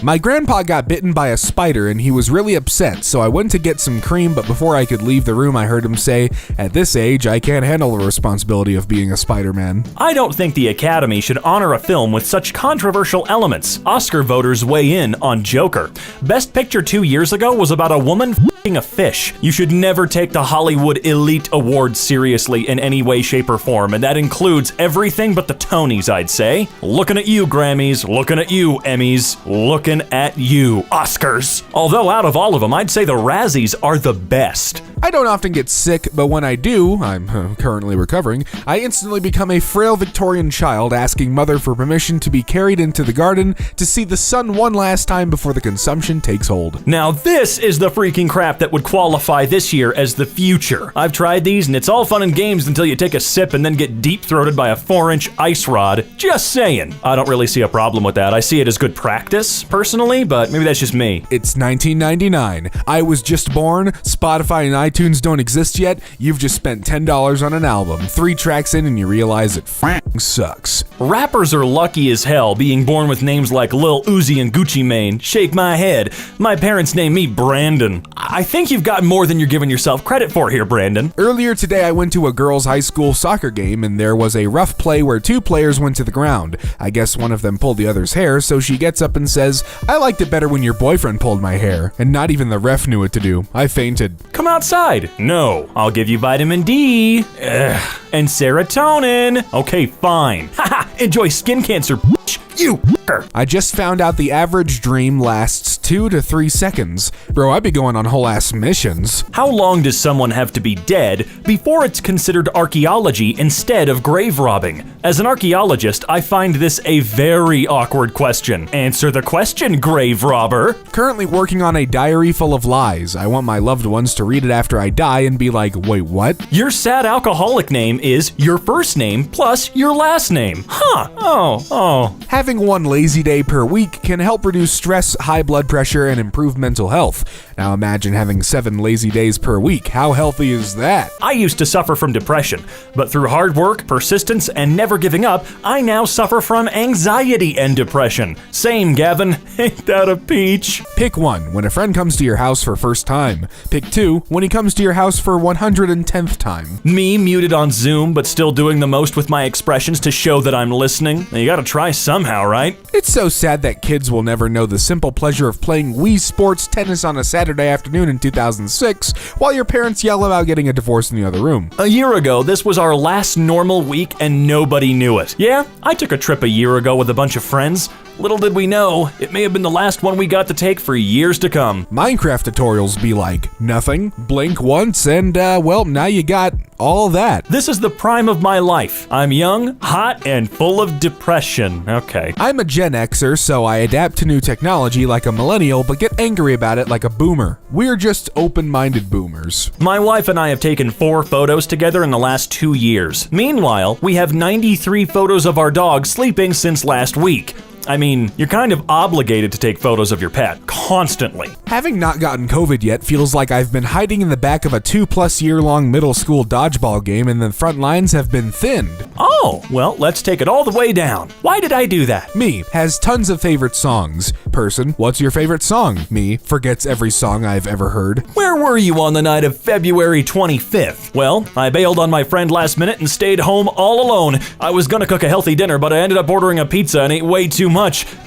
My grandpa got bitten by a spider and he was really upset, so I went to get some cream, but before I could leave the room, I heard him say, "At this age, I can't handle the responsibility of being a Spider-Man." I don't think the Academy should honor a film with such controversial elements. Oscar voters weigh in on Joker. Best Picture 2 years ago was about a woman f***ing a fish. You should never take the Hollywood Elite Awards seriously in any way, shape, or form, and that includes everything but the Tonys, I'd say. Looking at you, Grammys. Looking at you, Emmys. Looking at you, Oscars. Although out of all of them, I'd say the Razzies are the best. I don't often get sick, but when I do, I'm currently recovering, I instantly become a frail Victorian child asking mother for permission to be carried into the garden to see the sun one last time before the consumption takes hold. Now this is the freaking crap that would qualify this year as the future. I've tried these and it's all fun and games until you take a sip and then get deep-throated by a 4-inch ice rod. Just saying. I don't really see a problem with that. I see it as good practice, personally, but maybe that's just me. It's 1999. I was just born. Spotify and iTunes don't exist yet. You've just spent $10 on an album. 3 tracks in and you realize it f***ing sucks. Rappers are lucky as hell being born with names like Lil Uzi and Gucci Mane. Shake my head. My parents named me Brandon. I think you've got more than you're giving yourself credit for here, Brandon. Earlier today, I went to a girls' high school soccer game and there was a rough play where 2 players went to the ground. I guess one of them pulled the other's hair, so she gets up and says, "I liked it better when your boyfriend pulled my hair." And not even the ref knew what to do. I fainted. Come outside. No, I'll give you vitamin D. Ugh. And serotonin. Okay, fine. Haha, enjoy skin cancer, bitch. You f***er. I just found out the average dream lasts 2 to 3 seconds. Bro, I'd be going on whole ass missions. How long does someone have to be dead before it's considered archaeology instead of grave robbing? As an archaeologist, I find this a very awkward question. Answer the question, grave robber. Currently working on a diary full of lies. I want my loved ones to read it after I die and be like, "Wait, what?" Your sad alcoholic name is your first name plus your last name. Huh. Oh. Having 1 lazy day per week can help reduce stress, high blood pressure, and improve mental health. Now imagine having 7 lazy days per week. How healthy is that? I used to suffer from depression, but through hard work, persistence, and never giving up, I now suffer from anxiety and depression. Same, Gavin. Ain't that a peach? Pick 1, when a friend comes to your house for first time. Pick 2, when he comes to your house for 110th time. Me muted on Zoom, but still doing the most with my expressions to show that I'm listening. You gotta try somehow, right? It's so sad that kids will never know the simple pleasure of playing Wii Sports tennis on a Saturday afternoon in 2006 while your parents yell about getting a divorce in the other room. A year ago, this was our last normal week and nobody knew it. Yeah, I took a trip a year ago with a bunch of friends. Little did we know, it may have been the last one we got to take for years to come. Minecraft tutorials be like, nothing, blink once, and well, now you got all that. This is the prime of my life. I'm young, hot, and full of depression. Okay. I'm a Gen Xer, so I adapt to new technology like a millennial, but get angry about it like a boomer. We're just open-minded boomers. My wife and I have taken 4 photos together in the last 2 years. Meanwhile, we have 93 photos of our dog sleeping since last week. I mean, you're kind of obligated to take photos of your pet, constantly. Having not gotten COVID yet feels like I've been hiding in the back of a 2+ year long middle school dodgeball game and the front lines have been thinned. Oh, well, let's take it all the way down. Why did I do that? Me, has tons of favorite songs. Person, what's your favorite song? Me, forgets every song I've ever heard. Where were you on the night of February 25th? Well, I bailed on my friend last minute and stayed home all alone. I was gonna cook a healthy dinner, but I ended up ordering a pizza and ate way too much.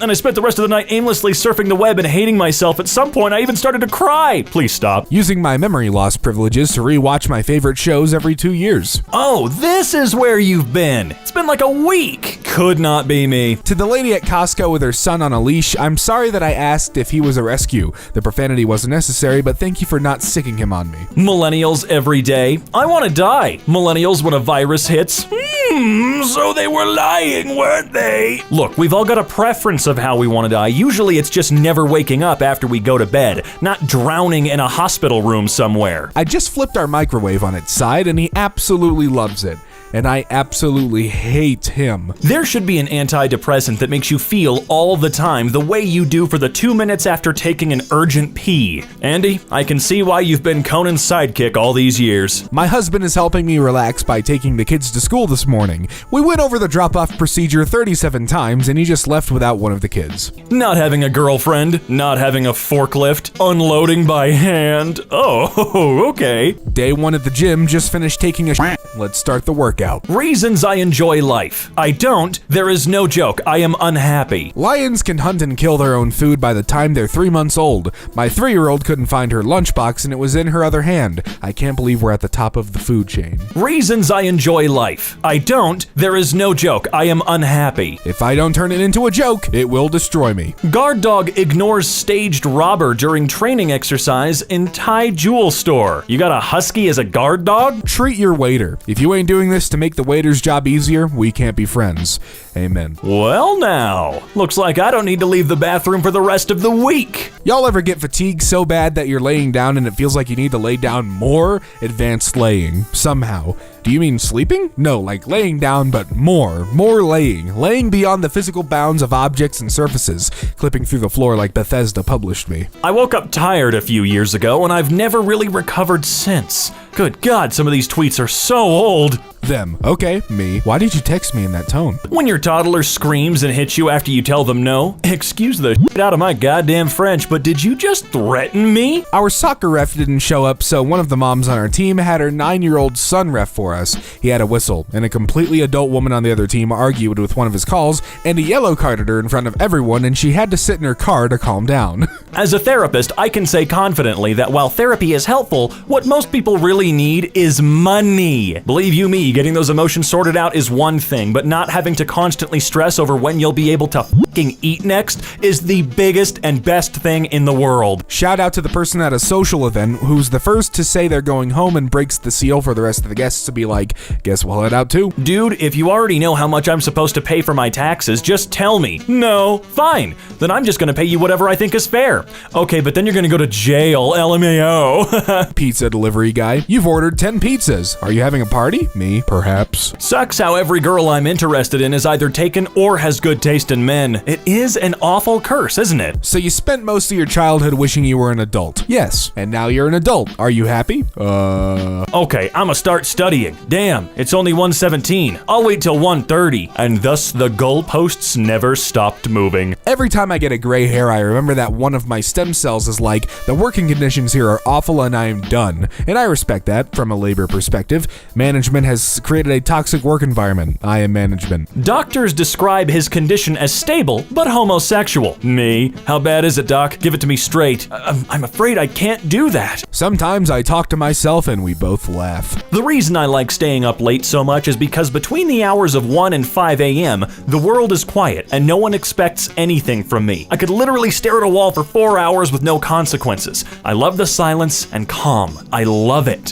And I spent the rest of the night aimlessly surfing the web and hating myself. At some point, I even started to cry. Please stop. Using my memory loss privileges to rewatch my favorite shows every 2 years. Oh, this is where you've been. It's been like a week. Could not be me. To the lady at Costco with her son on a leash, I'm sorry that I asked if he was a rescue. The profanity wasn't necessary, but thank you for not sicking him on me. Millennials every day. I want to die. Millennials when a virus hits. So they were lying, weren't they? Look, we've all got a preference of how we want to die. Usually it's just never waking up after we go to bed, not drowning in a hospital room somewhere. I just flipped our microwave on its side and he absolutely loves it. and I absolutely hate him. There should be an antidepressant that makes you feel all the time the way you do for the 2 minutes after taking an urgent pee. Andy, I can see why you've been Conan's sidekick all these years. My husband is helping me relax by taking the kids to school this morning. We went over the drop-off procedure 37 times and he just left without one of the kids. Not having a girlfriend, not having a forklift, unloading by hand. Oh, okay. Day 1 at the gym, just finished taking a shit. Let's start the workout. Reasons I enjoy life. I don't. There is no joke. I am unhappy. Lions can hunt and kill their own food by the time they're 3 months old. My 3-year-old couldn't find her lunchbox and it was in her other hand. I can't believe we're at the top of the food chain. Reasons I enjoy life. I don't. There is no joke. I am unhappy. If I don't turn it into a joke, it will destroy me. Guard dog ignores staged robber during training exercise in Thai jewel store. You got a husky as a guard dog? Treat your waiter. If you ain't doing this to make the waiter's job easier, we can't be friends. Amen. Well now, looks like I don't need to leave the bathroom for the rest of the week. Y'all ever get fatigued so bad that you're laying down and it feels like you need to lay down more? Advanced laying, somehow. Do you mean sleeping? No, like laying down, but more laying. Laying beyond the physical bounds of objects and surfaces, clipping through the floor like Bethesda published me. I woke up tired a few years ago and I've never really recovered since. Good God, some of these tweets are so old. Them. Okay, me. Why did you text me in that tone? When your toddler screams and hits you after you tell them no, excuse the shit out of my goddamn French, but did you just threaten me? Our soccer ref didn't show up, so one of the moms on our team had her 9-year-old son ref for us. He had a whistle, and a completely adult woman on the other team argued with one of his calls, and he yellow carded her in front of everyone, and she had to sit in her car to calm down. As a therapist, I can say confidently that while therapy is helpful, what most people really need is money. Believe you me, getting those emotions sorted out is one thing, but not having to constantly stress over when you'll be able to fucking eat next is the biggest and best thing in the world. Shout out to the person at a social event who's the first to say they're going home and breaks the seal for the rest of the guests to be like, guess we'll head out too. Dude, if you already know how much I'm supposed to pay for my taxes, just tell me. No, fine. Then I'm just gonna pay you whatever I think is fair. Okay, but then you're gonna go to jail, LMAO. Pizza delivery guy, you've ordered 10 pizzas. Are you having a party? Me, perhaps. Sucks how every girl I'm interested in is either taken or has good taste in men. It is an awful curse, isn't it? So you spent most of your childhood wishing you were an adult. Yes. And now you're an adult. Are you happy? Okay, I'ma start studying. Damn, it's only 1:17. I'll wait till 1:30. And thus the goalposts never stopped moving. Every time I get a gray hair, I remember that one of my stem cells is like, the working conditions here are awful and I am done. And I respect that from a labor perspective. Management has created a toxic work environment. I am management. Doctors describe his condition as stable, but homosexual. Me? How bad is it, doc? Give it to me straight. I'm afraid I can't do that. Sometimes I talk to myself and we both laugh. The reason I like staying up late so much is because between the hours of 1 and 5 a.m., the world is quiet and no one expects anything from me. I could literally stare at a wall for 4 hours with no consequences. I love the silence and calm. I love it.